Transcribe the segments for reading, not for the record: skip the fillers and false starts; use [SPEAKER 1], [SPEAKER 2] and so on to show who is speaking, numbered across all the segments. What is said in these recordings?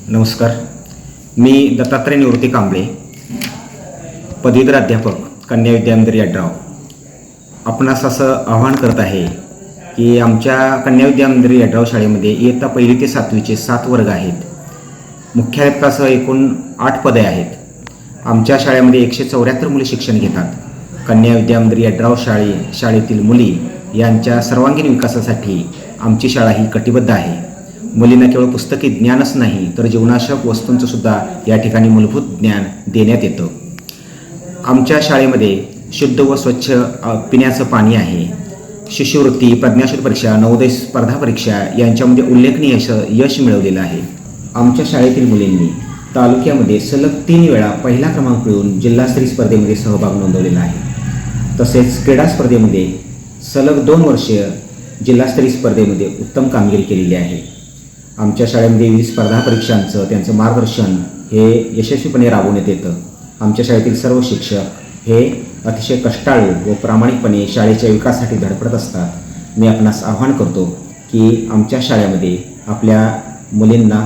[SPEAKER 1] नमस्कार. मी दत्तात्रय निवृत्ती कांबळे, पदवीधर अध्यापक, कन्या विद्यामंदिर यड्राव. आपणास असं आवाहन करत आहे की आमच्या कन्या विद्यामंदिर यड्राव शाळेमध्ये इयत्ता 1ली ते 7वीचे 7 वर्ग आहेत. मुख्याध्यापकासह एकूण 8 पदे आहेत. आमच्या शाळेमध्ये 174 मुले शिक्षण घेतात. कन्या विद्यामंदिर यड्राव शाळेतील मुली यांच्या सर्वांगीण विकासासाठी आमची शाळा ही कटिबद्ध आहे. मुलींना केवळ पुस्तकी ज्ञानच नाही तर जीवनावश्यक वस्तूंचं सुद्धा या ठिकाणी मूलभूत ज्ञान देण्यात येतं. आमच्या शाळेमध्ये शुद्ध व स्वच्छ पिण्याचं पाणी आहे. शिष्यवृत्ती, प्रज्ञाशोध परीक्षा, नवोदय स्पर्धा परीक्षा यांच्यामध्ये उल्लेखनीय यश मिळवलेलं आहे. आमच्या शाळेतील मुलींनी तालुक्यामध्ये सलग 3 वेळा पहिला क्रमांक मिळवून जिल्हास्तरीय स्पर्धेमध्ये सहभाग नोंदवलेला आहे. तसेच क्रीडा स्पर्धेमध्ये सलग 2 वर्षे जिल्हास्तरीय स्पर्धेमध्ये उत्तम कामगिरी केलेली आहे. आमच्या शाळेमध्ये विविध स्पर्धा परीक्षांचं त्यांचं मार्गदर्शन हे यशस्वीपणे राबवण्यात येतं. आमच्या शाळेतील सर्व शिक्षक हे अतिशय कष्टाळू व प्रामाणिकपणे शाळेच्या विकासासाठी धडपडत असतात. मी आपणास आवाहन करतो की आमच्या शाळेमध्ये आपल्या मुलींना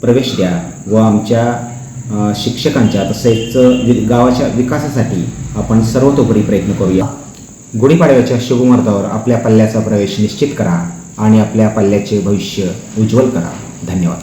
[SPEAKER 1] प्रवेश द्या व आमच्या शिक्षकांच्या तसेच गावाच्या विकासासाठी आपण सर्वतोपरी प्रयत्न करूया. गुढीपाडव्याच्या शुभमुहूर्तावर आपल्या पल्ल्याचा प्रवेश निश्चित करा आणि आपल्या पल्ल्याचे भविष्य उज्ज्वल करा. धन्यवाद.